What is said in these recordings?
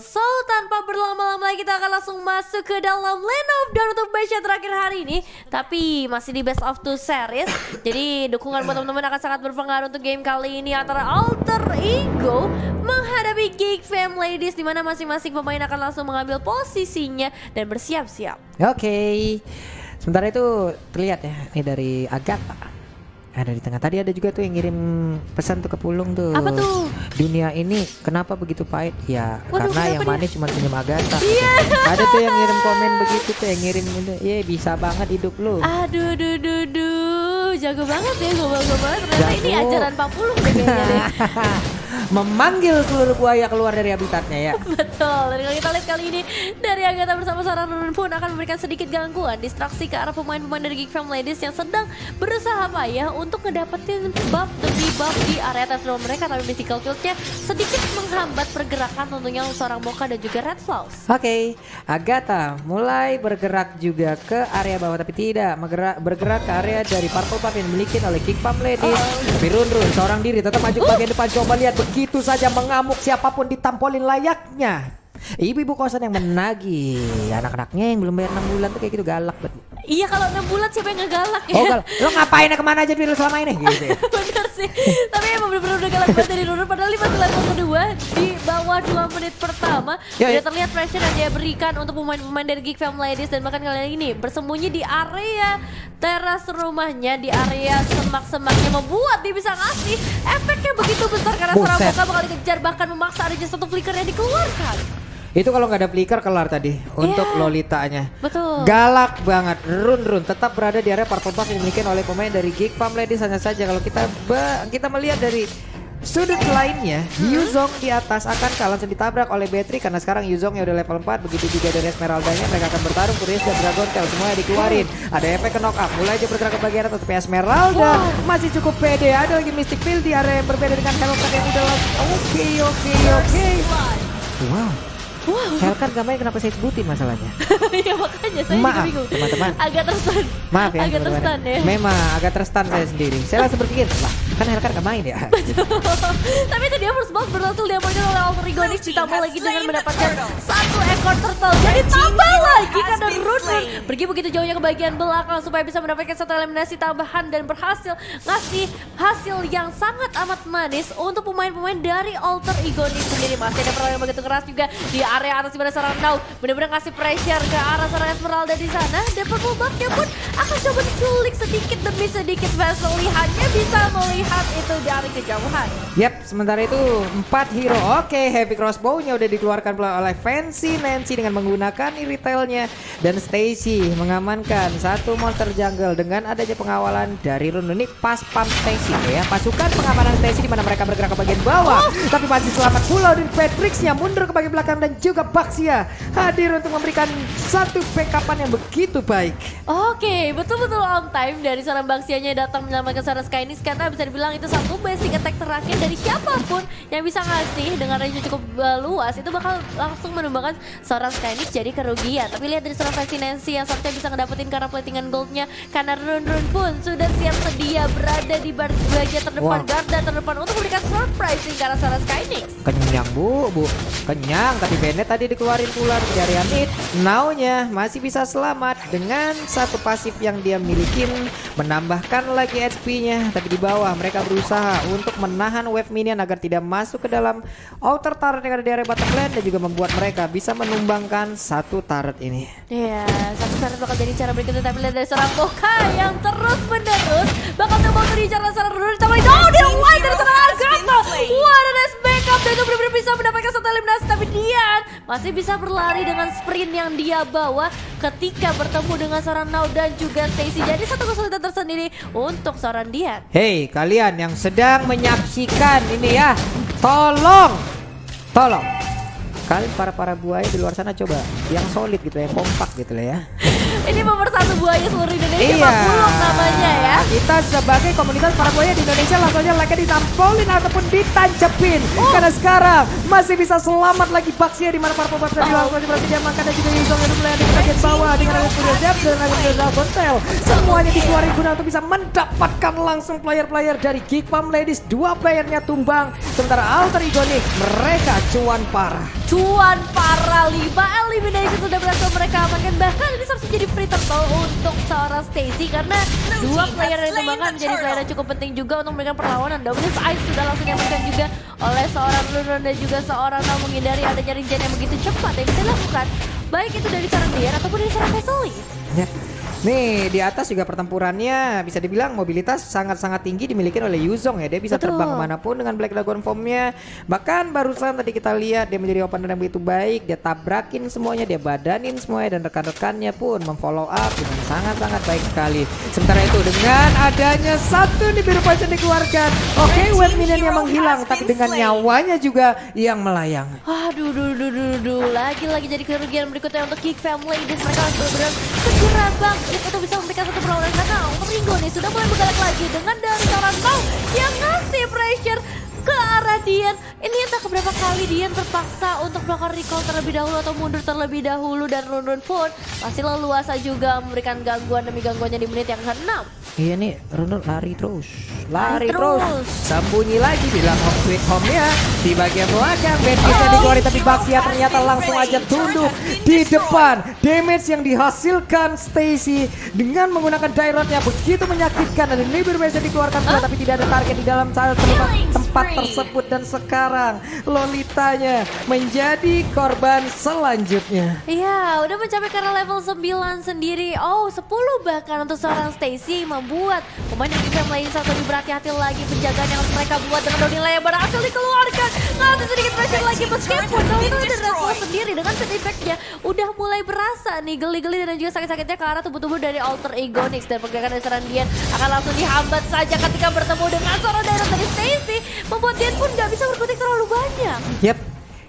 So, tanpa berlama-lama lagi kita akan langsung masuk ke dalam Land of Dawn untuk match yang terakhir hari ini. Tapi masih di best of 2 series. Jadi dukungan buat teman-teman akan sangat berpengaruh untuk game kali ini antara Alter Ego menghadapi Geek Fam Ladies, dimana masing-masing pemain akan langsung mengambil posisinya dan bersiap-siap. Oke. Sementara itu terlihat ya, ini dari Agatha. Ada di tengah. Tadi ada juga tuh yang ngirim pesan tuh ke Pulung tuh. Apa tuh? Dunia ini kenapa begitu pahit? Ya Waduh, karena yang kenapa manis cuma senyum Agatha. Iya. Ada tuh yang ngirim komen begitu tuh, yang ngirim gitu. Iya bisa banget hidup lu. Aduh, jago banget ya, gue banget. Ternyata ini Jago. ajaran Pak Pulung deh kayaknya deh. Memanggil seluruh buaya keluar dari habitatnya ya. Betul, dan kalau kita lihat kali ini dari Agatha bersama Sarah Nurun pun akan memberikan sedikit gangguan, distraksi ke arah pemain-pemain dari Geek Fam Ladies yang sedang berusaha payah untuk ngedapetin buff demi buff di area tersedia mereka, tapi mystical field-nya sedikit menghambat pergerakan tentunya seorang Mocha dan juga Red Flaws. Oke, Agatha mulai bergerak juga ke area bawah, tapi tidak bergerak ke area dari Purple Buff yang dimiliki oleh Geek Fam Ladies. Tapi Run seorang diri tetap maju ke bagian depan. Coba lihat, begitu saja mengamuk, siapapun ditampolin layaknya ibu-ibu kosan yang menagih anak-anaknya yang belum bayar 6 bulan tuh kayak gitu, galak banget. Iya, kalau 6 bulan siapa yang nggak galak ya? Oh galak, lo ngapain ya, kemana aja dulu selama ini gitu ya. Bener sih, tapi emang bener-bener udah galak banget dari Nurun. Padahal 5 level kedua di bawah 2 menit pertama udah terlihat pressure yang dia berikan untuk pemain-pemain dari Geek Fam Ladies. Dan bahkan kali ini bersembunyi di area teras rumahnya, di area semak-semaknya, membuat dia bisa ngasih efeknya begitu besar karena seorang Mocha bakal dikejar, bahkan memaksa ada just satu flicker yang dikeluarkan. Itu kalau nggak ada flicker kelar tadi untuk Lolitanya. Betul. Galak banget. Run tetap berada di area Purple Buff yang dimiliki oleh pemain dari Geek Fam Ladies. Hanya saja kalau kita melihat dari sudut lainnya, Yuzong di atas akan langsung ditabrak oleh Betri karena sekarang Yuzongnya udah level 4. Begitu juga dari Esmeraldanya, mereka akan bertarung. Furious dan Dragon Tail semuanya dikeluarin. Ada efek ke knock up, mulai aja bergerak ke bagian atas, tapi Esmeralda masih cukup pede. Ada lagi Mystic Field di area yang berbeda dengan Hellcat yang udah oke. Wow, Hellcat gak main, kenapa saya sebutin masalahnya? Iya makanya saya juga bingung. Teman-teman. Agak terstun. Maaf ya, agak terstun ya. Memang agak terstun saya sendiri. Saya langsung berpikir, lah kan Hellcat gak main ya. Tapi itu dia first box berhasil diamankan oleh Alter Ego, ditambah lagi dengan mendapatkan 1 ekor turtle. Jadi tambah lagi karena Run pergi begitu jauhnya ke bagian belakang supaya bisa mendapatkan 1 eliminasi tambahan dan berhasil ngasih hasil yang sangat amat manis untuk pemain-pemain dari Alter Ego ini sendiri. Masih ada perlawanan yang begitu keras juga di area atas, dimana seorang Now benar-benar ngasih pressure ke arah seorang Esmeralda di sana, dan Purple Buff-nya pun akan coba diculik sedikit demi sedikit. Vesely hanya bisa melihat itu dari kejauhan. Yap, sementara itu 4 hero. Oke, Heavy Crossbow-nya udah dikeluarkan oleh Fancy Nancy dengan menggunakan retailnya, dan Stacy mengamankan 1 monster jungle dengan adanya pengawalan dari Run. Ini pas pump Stacy ya, pasukan pengamanan Stacy di mana mereka bergerak ke bagian bawah, tapi masih selamat pula dari Patricksnya mundur ke bagian belakang, dan juga Baxia hadir untuk memberikan 1 backupan yang begitu baik. Oke, betul-betul on time dari seorang Baxianya datang menyelamatkan seorang Skynix, karena bisa dibilang itu 1 basic attack terakhir dari siapapun yang bisa ngasih dengan range cukup luas, itu bakal langsung menumbangkan seorang Skynix jadi kerugian. Tapi lihat dari seorang Fancy Nancy yang seharusnya bisa ngedapetin karena platingan goldnya, karena Run pun sudah siap sedia berada di bagian terdepan, garda terdepan untuk memberikan surprise ke arah seorang Skynix. Kenyang bu, kenyang, tapi Bennett tadi dikeluarin pula di area mid. Now-nya masih bisa selamat dengan 1 pasif yang dia milikin, menambahkan lagi HP-nya. Tapi di bawah mereka berusaha untuk menahan wave minion agar tidak masuk ke dalam outer turret yang ada di area bottom lane, dan juga membuat mereka bisa menumbangkan 1 turret ini. Iya, 1 turret bakal jadi cara berikutnya, tapi lihat dari seorang Mocha yang terus menerus bakal coba beri cara seorang Run, tapi dia white dari seorang Agatha. Wah, ada nice backup, dan itu benar-benar bisa mendapatkan 1 eliminasi, tapi Dian masih bisa berlari dengan sprint yang dia bawa ketika bertemu dengan seorang Now dan juga Stacy. Jadi 1 kesulitan tersendiri untuk seorang Dian. Hey, kalian yang sedang menyaksikan ini ya, tolong kalian para buaya di luar sana coba yang solid gitu, yang kompak gitu lah ya. Ini pemersatu buaya seluruh Indonesia, Pak Pulung namanya ya. Kita sebagai komunitas para buaya di Indonesia langsung aja like ditampolin ataupun ditancepin. Karena sekarang masih bisa selamat lagi Baxia, di mana para pemain tadi langsung aja berarti diamankan, dan juga Yuzong yang mulai di bagian bawah dengan ada Furious Depth dan ada Dragon Tail. Semuanya dikeluarin guna untuk bisa mendapatkan langsung player-player dari Geek Fam Ladies. 2 playernya tumbang, sementara Alter Ego nih mereka cuan parah. cuan para 5 elimination sudah berhasil mereka amankan. Bahkan ini seharusnya jadi free turtle untuk seorang Stacy karena dua player yang dikembangkan menjadi player yang cukup penting juga untuk memberikan perlawanan. Dominus Ice sudah langsung diamankan juga oleh seorang Runron dan juga seorang Nao menghindari adanya regen yang begitu cepat yang bisa dilakukan. Baik itu dari seorang Dian ataupun dari seorang Vesely. Ya. Nih di atas juga pertempurannya bisa dibilang mobilitas sangat-sangat tinggi dimiliki oleh Yuzong ya. Dia bisa terbang kemanapun dengan Black Dragon Formnya. Bahkan barusan tadi kita lihat dia menjadi opener yang begitu baik. Dia tabrakin semuanya, dia badanin semuanya, dan rekan-rekannya pun memfollow up dengan sangat-sangat baik sekali. Sementara itu dengan adanya satu nih biru poison dikeluarkan, oke, wave minionnya menghilang, tapi dengan nyawanya juga yang melayang. Aduh, lagi-lagi jadi kerugian berikutnya untuk Geek Family. Mereka harus benar-benar segera bangkit untuk bisa memberikan satu perlawanan karena untuk Ringo nih sudah mulai bergerak lagi dengan dari seorang Nao yang ngasih pressure ke arah Dian. Ini entah keberapa kali Dian terpaksa untuk melakukan recall terlebih dahulu atau mundur terlebih dahulu, dan Runron pun masih leluasa juga memberikan gangguan demi gangguannya di menit yang ke-6. Iya nih, Runron lari terus. Sembunyi lagi bilang home sweet home ya. Di bagian belakang Bedkitnya dikeluarin, tapi Baxia ternyata langsung aja tunduk di depan. Damage yang dihasilkan Stacy dengan menggunakan Dairotnya begitu menyakitkan, dan ini berbeda dikeluarkan pula, tapi tidak ada target di dalam tempat tersebut. Dan sekarang Lolitanya menjadi korban selanjutnya. Iya, udah mencapai karena level 9 sendiri. Oh, 10 bahkan untuk seorang Stacy membuat pemain yang bisa melayan satu lebih berhati-hati lagi penjagaan yang harus mereka buat dengan Donila yang berhasil dikeluarkan. Ngasih sedikit pressure lagi meskipun itu ada level sendiri dengan set effect-nya udah mulai berasa nih geli-geli dan juga sakit-sakitnya ke arah tubuh-tubuh dari Alter Ego Nix, dan pergerakan dari seorang Dian akan langsung dihambat saja ketika bertemu dengan seorang Dairot dari Stacy, membuat Dian pun gak bisa berkutik terlalu banyak. Yep.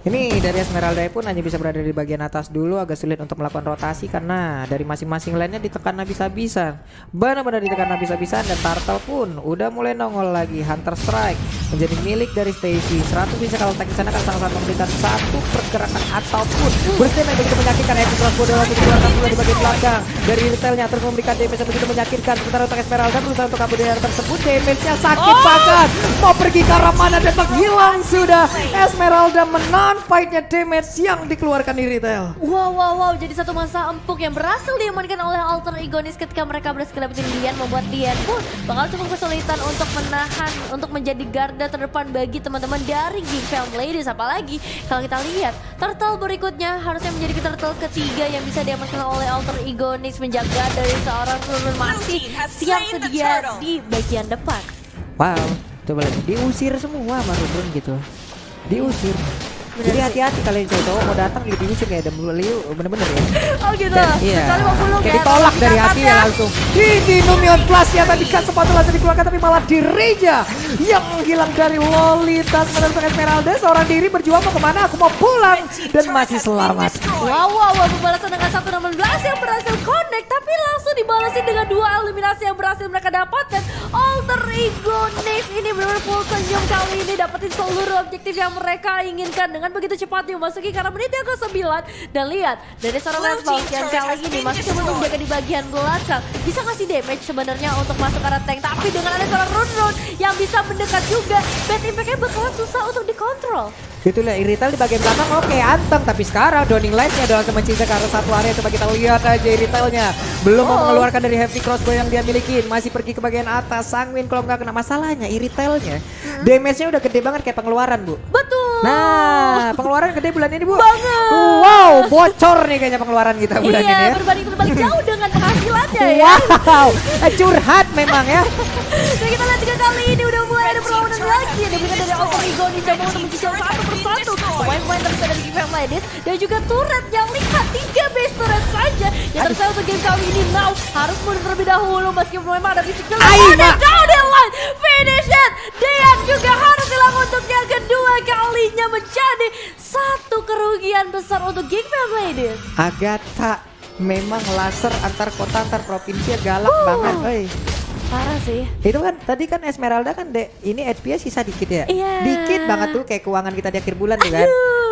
Ini dari Esmeralda pun hanya bisa berada di bagian atas dulu, agak sulit untuk melakukan rotasi karena dari masing-masing lainnya ditekan habis-habisan. Benar-benar ditekan habis-habisan, dan Turtle pun udah mulai nongol lagi. Hunter Strike menjadi milik dari Stacy. 100 bisa kalau tank sana kan sangat memberikan satu pergerakan ataupun bersin yang begitu menyakitkan. Epic Crossbow langsung dikeluarkan pula di bagian belakang dari retailnya, terus memberikan damage yang begitu menyakitkan. Sementara untuk Esmeralda berusaha untuk kabur dari tersebut, damage-nya sakit banget. Mau pergi ke arah mana dan hilang sudah. Esmeralda menang fightnya damage yang dikeluarkan di retail. Wow, jadi satu masa empuk yang berhasil diamankan oleh Alter Egonis ketika mereka berhasil dapetin Dian, membuat Dian pun bakal cukup kesulitan untuk menahan, untuk menjadi garda terdepan bagi teman-teman dari Geek Fam Ladies. Apalagi kalau kita lihat turtle berikutnya harusnya menjadi turtle ketiga yang bisa diamankan oleh Alter Egonis, menjaga dari seorang Runron masih siap sedia di bagian depan. Wow, coba lihat, diusir semua sama Runron gitu, diusir. Jadi hati-hati kalian cowok mau datang gitu diusir kayak ada beliau bener-bener ya. Oh gitu. Iya. Kayak ditolak dari hati ya langsung. Ini Numion Plus yang tadi kan sepatu langsung dikeluarkan, tapi malah dirinya yang menghilang dari Lolita. Sementara Esmeralda seorang diri berjuang mau kemana? Aku mau pulang dan masih selamat. Wow, pembalasan dengan 1-16 yang berhasil connect, tapi langsung dibalasin dengan 2 eliminasi yang berhasil mereka dapatkan. Alter Ego Nix ini benar-benar full senyum kali ini, dapetin seluruh objektif yang mereka inginkan dengan begitu cepatnya memasuki karena menit yang ke-9. Dan lihat dari seorang Respawn yang kali ini masih coba menjaga di bagian belakang, bisa ngasih damage sebenarnya untuk masuk ke arah tank, tapi dengan ada seorang Runron yang bisa mendekat juga, bad impact-nya bakalan susah untuk dikontrol. Itulah Irrital di bagian belakang oke anteng, tapi sekarang Downing Light-nya adalah mencicak ke arah satu area. Coba kita lihat aja Irrital-nya belum mau mengeluarkan dari heavy crossbow yang dia miliki, masih pergi ke bagian atas. Sanguin kalau nggak kena, masalahnya Irrital-nya damage-nya udah gede banget kayak pengeluaran, Bu. Betul. Nah, pengeluaran gede bulan ini, Bu. Banget. Wow, bocor nih kayaknya pengeluaran kita bulan ini ya. Iya, berbanding jauh dengan penghasilannya ya. Wow, curhat memang ya. Dan kita lihat 3 kali ini udah mulai ada perlawanan lagi. Ada berikan dari Alter Ego nih, coba untuk mencicil satu persatu pemain-pemain terbisa dari Geek Fam Ladies, dan juga turret yang lihat 3 base turret saja yang tersedia untuk game kali ini. Now harus mundur terlebih dahulu meskipun memang ada fisik down the line, finish it. Dian juga harus hilang untuk yang kedua kalinya, menjadi satu kerugian besar untuk Geek Fam Ladies. Agatha memang laser antar kota antar provinsi galak banget, Parah sih. Itu kan tadi kan Esmeralda kan ini HP-nya sisa dikit ya. Iya. Dikit banget tuh kayak keuangan kita di akhir bulan tuh kan.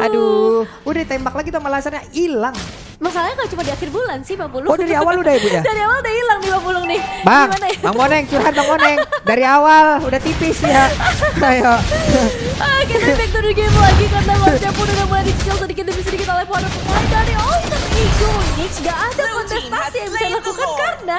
Aduh, udah tembak lagi tuh lasernya hilang. Masalahnya gak cuma di akhir bulan sih 50. Oh dari awal udah ya Bunda? Dari awal udah hilang 50 nih. Bang, Gimana ya? Bang Moneng, curhat Bang Moneng. Dari awal udah tipis ya. Ayo. Kita back to the game lagi karena Lordnya pun udah mulai dicicil sedikit demi sedikit oleh para pemain dari Alter Ego Nix. Gak ada kontestasi yang bisa dilakukan karena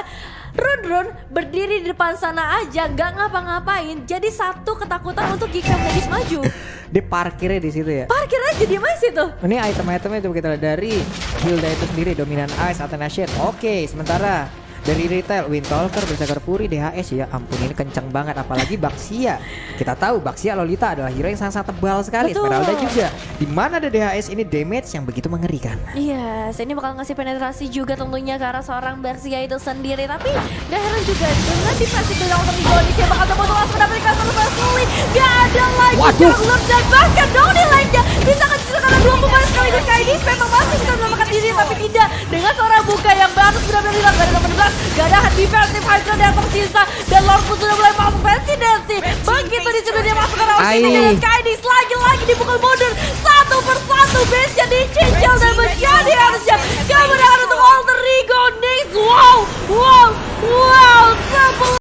Run berdiri di depan sana aja gak ngapa-ngapain. Jadi satu ketakutan untuk Geek Ladies maju. Dia parkirnya di situ ya. Parkir aja dia masih tuh. Ini item-itemnya itu kita lihat dari Hilda itu sendiri, Dominant Ice, Athena Shade. Oke, sementara dari retail Windtalker, Berserker Fury, DHS ya ampun ini kenceng banget apalagi Baxia. Kita tahu Baxia Lolita adalah hero yang sangat tebal sekali. Betul. Esmeralda juga. Di mana ada DHS ini damage yang begitu mengerikan. Iya, ini bakal ngasih penetrasi juga tentunya ke arah seorang Baxia itu sendiri. Tapi gak heran juga dengan defensive dari Alter Ego Nix yang bakal coba langsung mendapatkan satu sulit. Gak ada lagi Junglord dan bahkan Doni lainnya bisa kecil karena dua pemain sekaligus kayak ini memang masih bisa menyelamatkan diri tapi tidak dengan seorang buka yang baru benar-benar hilang dari nomor 11. Gak ada defensive Hydra yang tersisa dan Lord pun sudah mulai masuk fancy dancing. Begitu di dia masuk ke round ini dan Skydis lagi-lagi dipukul mundur satu persatu base-nya di